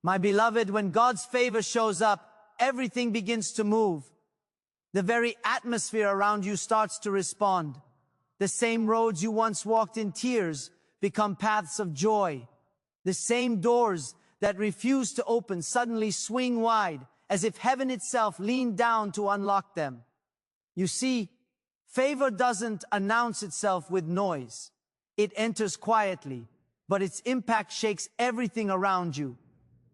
My beloved, when God's favor shows up, everything begins to move. The very atmosphere around you starts to respond. The same roads you once walked in tears become paths of joy. The same doors that refused to open suddenly swing wide, as if heaven itself leaned down to unlock them. You see, favor doesn't announce itself with noise. It enters quietly, but its impact shakes everything around you.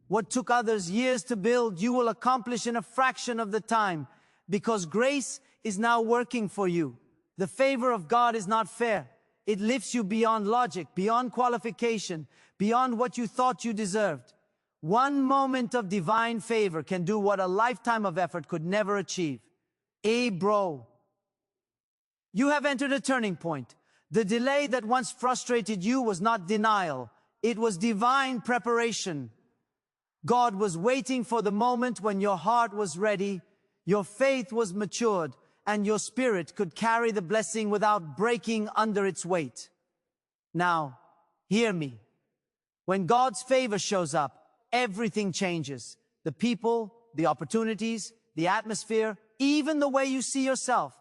What took others years to build, you will accomplish in a fraction of the time, because grace is now working for you. The favor of God is not fair. It lifts you beyond logic, beyond qualification, beyond what you thought you deserved. One moment of divine favor can do what a lifetime of effort could never achieve. Bro, you have entered a turning point. The delay that once frustrated you was not denial. It was divine preparation. God was waiting for the moment when your heart was ready, your faith was matured, and your spirit could carry the blessing without breaking under its weight. Now, hear me. When God's favor shows up, everything changes. The people, the opportunities, the atmosphere, even the way you see yourself.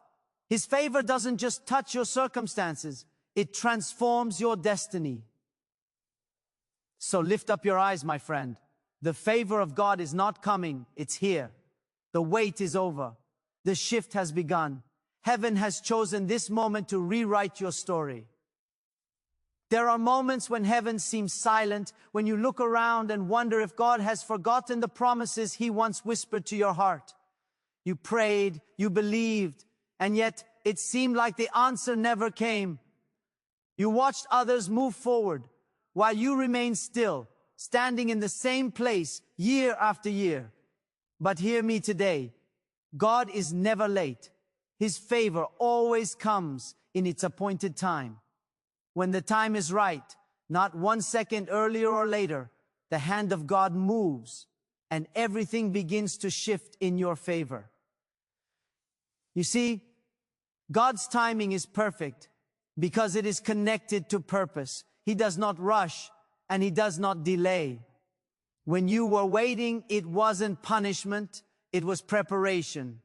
His favor doesn't just touch your circumstances, it transforms your destiny. So lift up your eyes, my friend. The favor of God is not coming, it's here. The wait is over. The shift has begun. Heaven has chosen this moment to rewrite your story. There are moments when heaven seems silent, when you look around and wonder if God has forgotten the promises He once whispered to your heart. You prayed, you believed, and yet it seemed like the answer never came. You watched others move forward, while you remained still, standing in the same place year after year. But hear me today. God is never late. His favor always comes in its appointed time. When the time is right, not 1 second earlier or later, the hand of God moves and everything begins to shift in your favor. You see, God's timing is perfect because it is connected to purpose. He does not rush and He does not delay. When you were waiting, it wasn't punishment, it was preparation.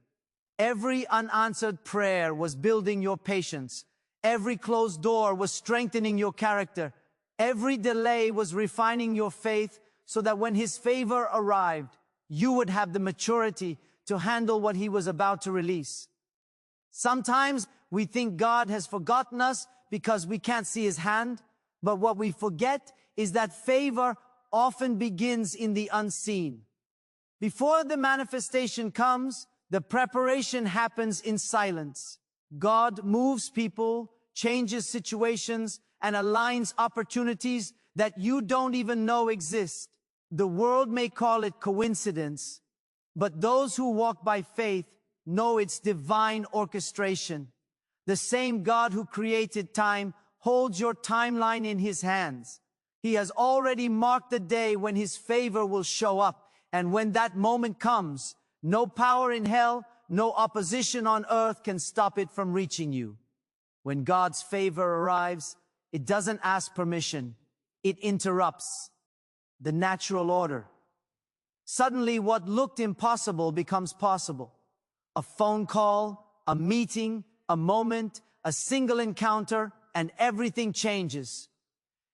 Every unanswered prayer was building your patience. Every closed door was strengthening your character. Every delay was refining your faith so that when His favor arrived, you would have the maturity to handle what He was about to release. Sometimes we think God has forgotten us because we can't see His hand, but what we forget is that favor often begins in the unseen. Before the manifestation comes, the preparation happens in silence. God moves people, changes situations, and aligns opportunities that you don't even know exist. The world may call it coincidence, but those who walk by faith know it's divine orchestration. The same God who created time holds your timeline in His hands. He has already marked the day when His favor will show up, and when that moment comes, no power in hell, no opposition on earth can stop it from reaching you. When God's favor arrives, it doesn't ask permission. It interrupts the natural order. Suddenly, what looked impossible becomes possible. A phone call, a meeting, a moment, a single encounter, and everything changes.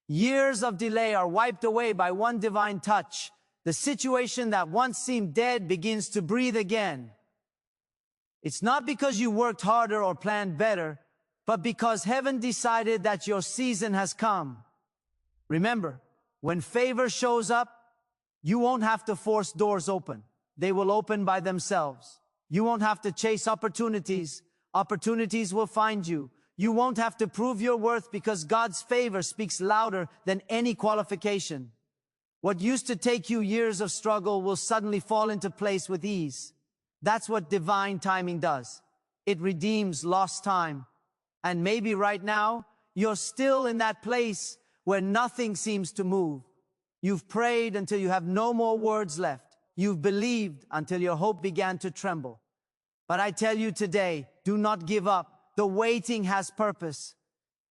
Years of delay are wiped away by one divine touch. The situation that once seemed dead begins to breathe again. It's not because you worked harder or planned better, but because heaven decided that your season has come. Remember, when favor shows up, you won't have to force doors open. They will open by themselves. You won't have to chase opportunities. Opportunities will find you. You won't have to prove your worth because God's favor speaks louder than any qualification. What used to take you years of struggle will suddenly fall into place with ease. That's what divine timing does. It redeems lost time. And maybe right now, you're still in that place where nothing seems to move. You've prayed until you have no more words left. You've believed until your hope began to tremble. But I tell you today, do not give up. The waiting has purpose.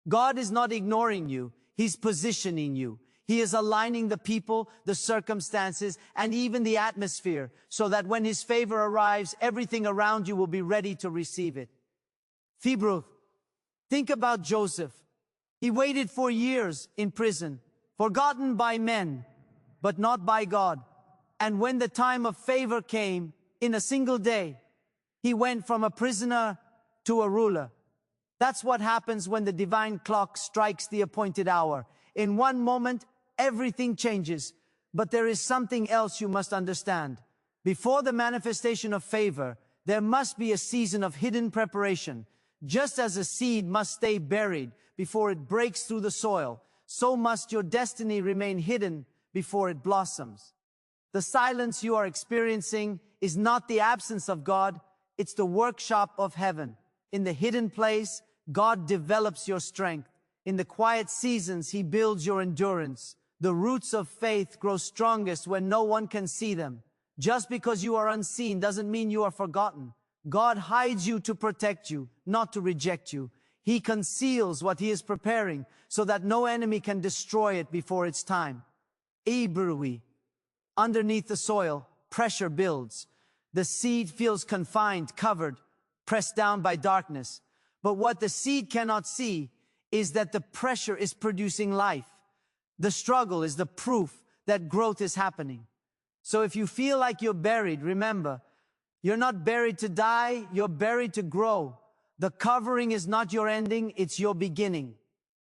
God is not ignoring you. He's positioning you. He is aligning the people, the circumstances, and even the atmosphere, so that when His favor arrives, everything around you will be ready to receive it. Fibruch, think about Joseph. He waited for years in prison, forgotten by men, but not by God. And when the time of favor came, in a single day, he went from a prisoner to a ruler. That's what happens when the divine clock strikes the appointed hour. In one moment, everything changes. But there is something else you must understand. Before the manifestation of favor, there must be a season of hidden preparation. Just as a seed must stay buried before it breaks through the soil, so must your destiny remain hidden before it blossoms. The silence you are experiencing is not the absence of God, it's the workshop of heaven. In the hidden place, God develops your strength. In the quiet seasons, He builds your endurance. The roots of faith grow strongest when no one can see them. Just because you are unseen doesn't mean you are forgotten. God hides you to protect you, not to reject you. He conceals what He is preparing so that no enemy can destroy it before its time. Ibrui. Underneath the soil, pressure builds. The seed feels confined, covered, pressed down by darkness. But what the seed cannot see is that the pressure is producing life. The struggle is the proof that growth is happening. So if you feel like you're buried, remember, you're not buried to die, you're buried to grow. The covering is not your ending, it's your beginning.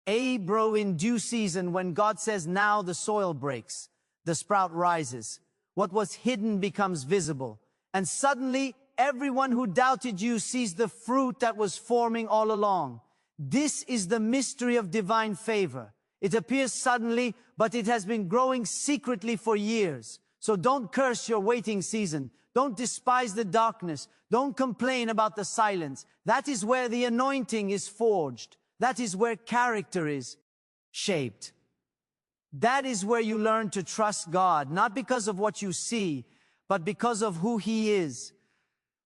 Bro, in due season, when God says now the soil breaks, the sprout rises. What was hidden becomes visible. And suddenly, everyone who doubted you sees the fruit that was forming all along. This is the mystery of divine favor. It appears suddenly, but it has been growing secretly for years. So don't curse your waiting season. Don't despise the darkness. Don't complain about the silence. That is where the anointing is forged. That is where character is shaped. That is where you learn to trust God, not because of what you see, but because of who He is.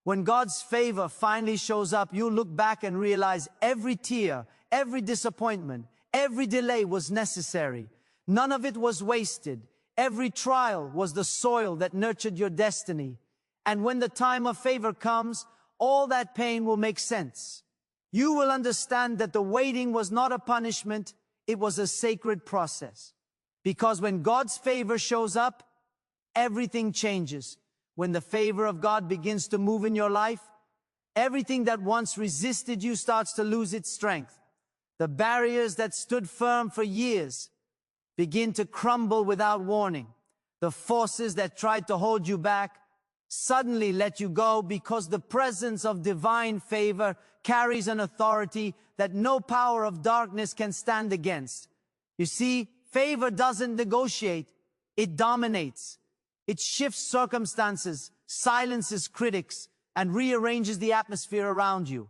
When God's favor finally shows up, you look back and realize every tear, every disappointment, every delay was necessary. None of it was wasted. Every trial was the soil that nurtured your destiny. And when the time of favor comes, all that pain will make sense. You will understand that the waiting was not a punishment, it was a sacred process. Because when God's favor shows up, everything changes. When the favor of God begins to move in your life, everything that once resisted you starts to lose its strength. The barriers that stood firm for years begin to crumble without warning. The forces that tried to hold you back suddenly let you go because the presence of divine favor carries an authority that no power of darkness can stand against. You see, favor doesn't negotiate, it dominates. It shifts circumstances, silences critics, and rearranges the atmosphere around you.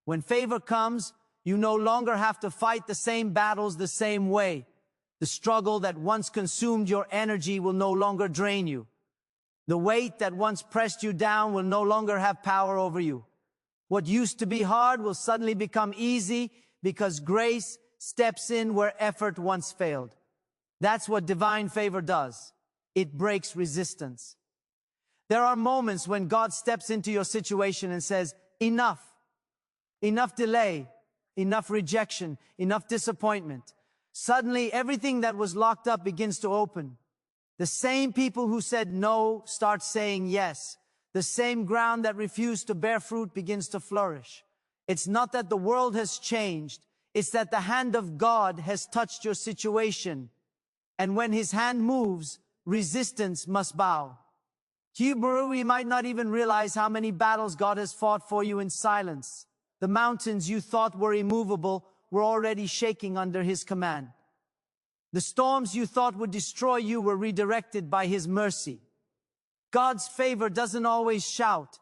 When favor comes, you no longer have to fight the same battles the same way. The struggle that once consumed your energy will no longer drain you. The weight that once pressed you down will no longer have power over you. What used to be hard will suddenly become easy because grace steps in where effort once failed. That's what divine favor does. It breaks resistance. There are moments when God steps into your situation and says, enough. Enough delay, enough rejection, enough disappointment. Suddenly, everything that was locked up begins to open. The same people who said no start saying yes. The same ground that refused to bear fruit begins to flourish. It's not that the world has changed. It's that the hand of God has touched your situation. And when His hand moves, resistance must bow. We might not even realize how many battles God has fought for you in silence. The mountains you thought were immovable were already shaking under His command. The storms you thought would destroy you were redirected by His mercy. God's favor doesn't always shout.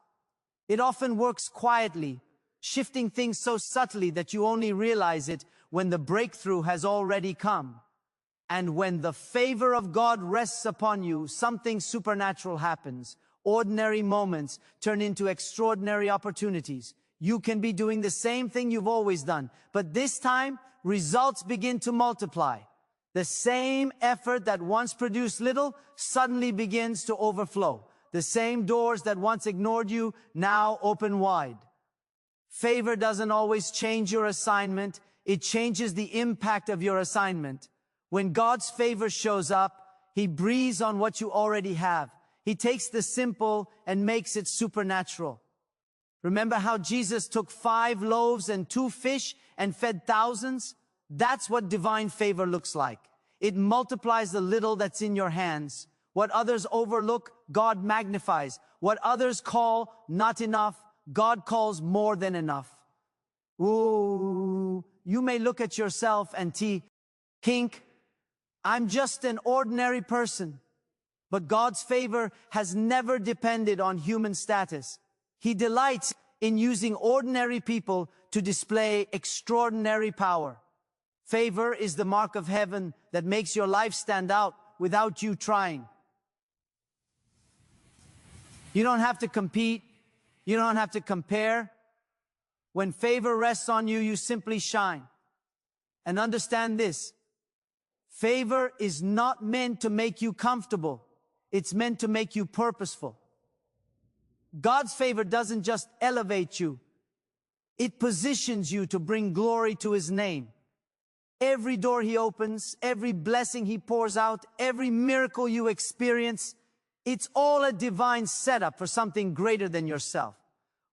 It often works quietly, shifting things so subtly that you only realize it when the breakthrough has already come. And when the favor of God rests upon you, something supernatural happens. Ordinary moments turn into extraordinary opportunities. You can be doing the same thing you've always done, but this time, results begin to multiply. The same effort that once produced little suddenly begins to overflow. The same doors that once ignored you now open wide. Favor doesn't always change your assignment. It changes the impact of your assignment. When God's favor shows up, He breathes on what you already have. He takes the simple and makes it supernatural. Remember how Jesus took 5 loaves and 2 fish and fed thousands? That's what divine favor looks like. It multiplies the little that's in your hands. What others overlook, God magnifies. What others call not enough, God calls more than enough. Ooh, you may look at yourself and think, I'm just an ordinary person. But God's favor has never depended on human status. He delights in using ordinary people to display extraordinary power. Favor is the mark of heaven that makes your life stand out without you trying. You don't have to compete. You don't have to compare. When favor rests on you, you simply shine. And understand this. Favor is not meant to make you comfortable. It's meant to make you purposeful. God's favor doesn't just elevate you. It positions you to bring glory to His name. Every door He opens, every blessing He pours out, every miracle you experience, it's all a divine setup for something greater than yourself.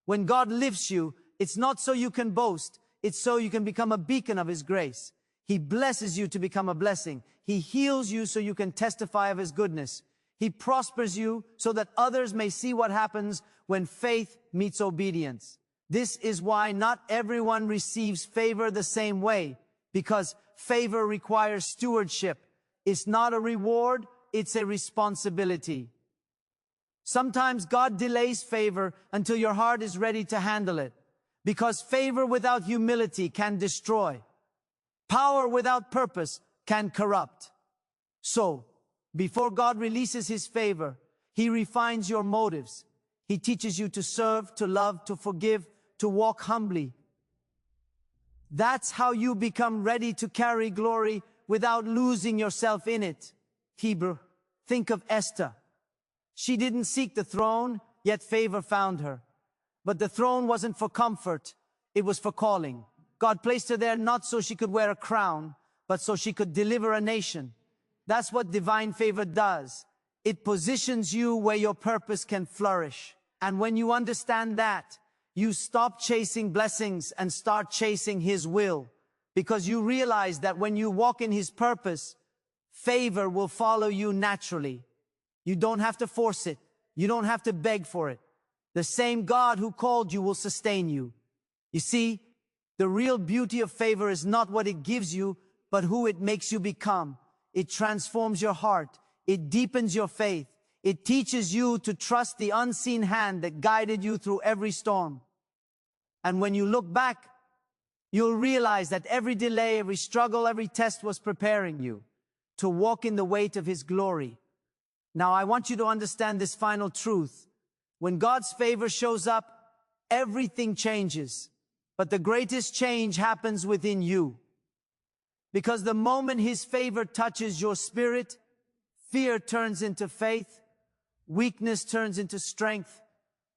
When God lifts you, it's not so you can boast, it's so you can become a beacon of His grace. He blesses you to become a blessing. He heals you so you can testify of His goodness. He prospers you so that others may see what happens when faith meets obedience. This is why not everyone receives favor the same way, because favor requires stewardship. It's not a reward, it's a responsibility. Sometimes God delays favor until your heart is ready to handle it, because favor without humility can destroy. Power without purpose can corrupt. So, before God releases His favor, He refines your motives. He teaches you to serve, to love, to forgive, to walk humbly. That's how you become ready to carry glory without losing yourself in it. Hebrew, think of Esther. She didn't seek the throne, yet favor found her. But the throne wasn't for comfort, it was for calling. God placed her there not so she could wear a crown, but so she could deliver a nation. That's what divine favor does. It positions you where your purpose can flourish. And when you understand that, you stop chasing blessings and start chasing His will. Because you realize that when you walk in His purpose, favor will follow you naturally. You don't have to force it. You don't have to beg for it. The same God who called you will sustain you. You see, the real beauty of favor is not what it gives you, but who it makes you become. It transforms your heart. It deepens your faith. It teaches you to trust the unseen hand that guided you through every storm. And when you look back, you'll realize that every delay, every struggle, every test was preparing you to walk in the weight of His glory. Now, I want you to understand this final truth. When God's favor shows up, everything changes. But the greatest change happens within you. Because the moment His favor touches your spirit, fear turns into faith, weakness turns into strength,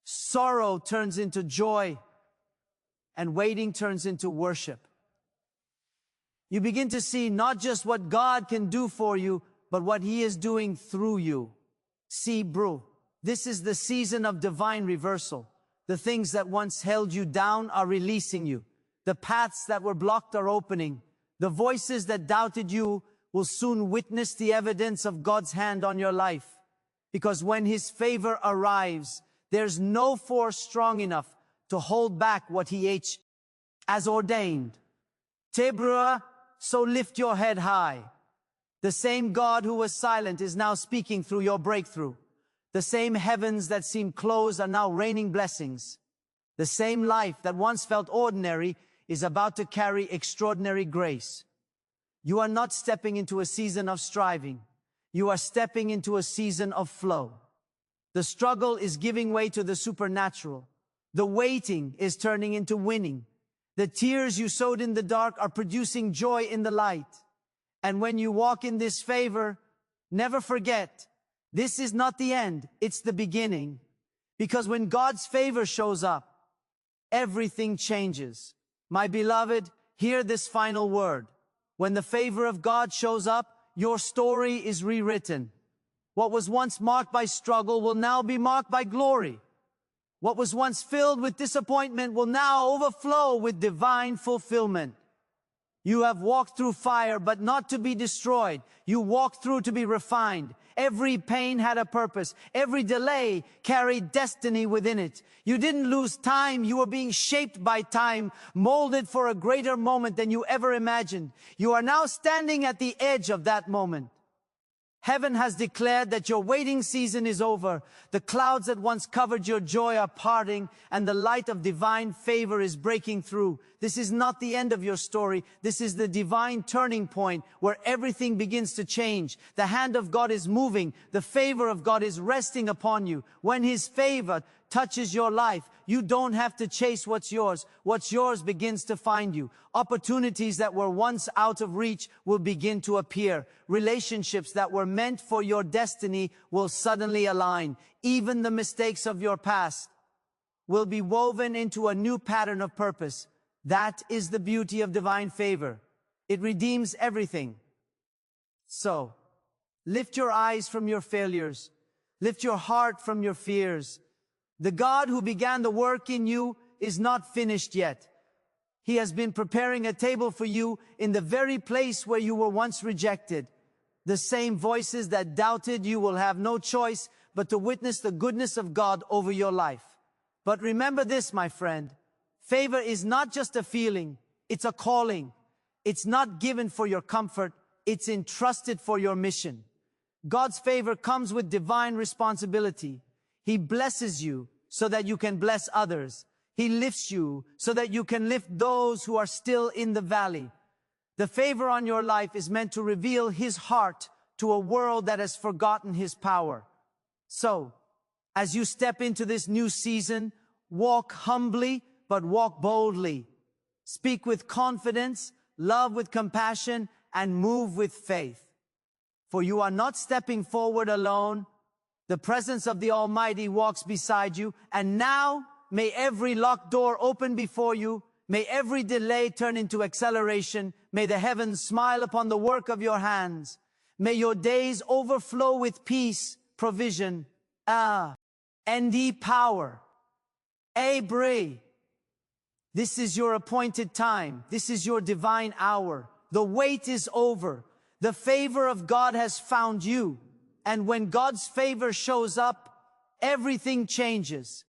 sorrow turns into joy, and waiting turns into worship. You begin to see not just what God can do for you, but what He is doing through you. See, bro, this is the season of divine reversal. The things that once held you down are releasing you. The paths that were blocked are opening. The voices that doubted you will soon witness the evidence of God's hand on your life. Because when His favor arrives, there's no force strong enough to hold back what He has ordained. Tebra, so lift your head high. The same God who was silent is now speaking through your breakthrough. The same heavens that seemed closed are now raining blessings. The same life that once felt ordinary is about to carry extraordinary grace. You are not stepping into a season of striving. You are stepping into a season of flow. The struggle is giving way to the supernatural. The waiting is turning into winning. The tears you sowed in the dark are producing joy in the light. And when you walk in this favor, never forget, this is not the end, it's the beginning. Because when God's favor shows up, everything changes. My beloved, hear this final word. When the favor of God shows up, your story is rewritten. What was once marked by struggle will now be marked by glory. What was once filled with disappointment will now overflow with divine fulfillment. You have walked through fire, but not to be destroyed. You walked through to be refined. Every pain had a purpose. Every delay carried destiny within it. You didn't lose time. You were being shaped by time, molded for a greater moment than you ever imagined. You are now standing at the edge of that moment. Heaven has declared that your waiting season is over. The clouds that once covered your joy are parting, and the light of divine favor is breaking through. This is not the end of your story. This is the divine turning point where everything begins to change. The hand of God is moving. The favor of God is resting upon you. When His favor touches your life, you don't have to chase what's yours. What's yours begins to find you. Opportunities that were once out of reach will begin to appear. Relationships that were meant for your destiny will suddenly align. Even the mistakes of your past will be woven into a new pattern of purpose. That is the beauty of divine favor. It redeems everything. So, lift your eyes from your failures. Lift your heart from your fears. The God who began the work in you is not finished yet. He has been preparing a table for you in the very place where you were once rejected. The same voices that doubted you will have no choice but to witness the goodness of God over your life. But remember this, my friend. Favor is not just a feeling, it's a calling. It's not given for your comfort, it's entrusted for your mission. God's favor comes with divine responsibility. He blesses you so that you can bless others. He lifts you so that you can lift those who are still in the valley. The favor on your life is meant to reveal His heart to a world that has forgotten His power. So, as you step into this new season, walk humbly, but walk boldly. Speak with confidence, love with compassion, and move with faith. For you are not stepping forward alone. The presence of the Almighty walks beside you. And now, may every locked door open before you. May every delay turn into acceleration. May the heavens smile upon the work of your hands. May your days overflow with peace, provision, and power. Abri. This is your appointed time. This is your divine hour. The wait is over. The favor of God has found you. And when God's favor shows up, everything changes.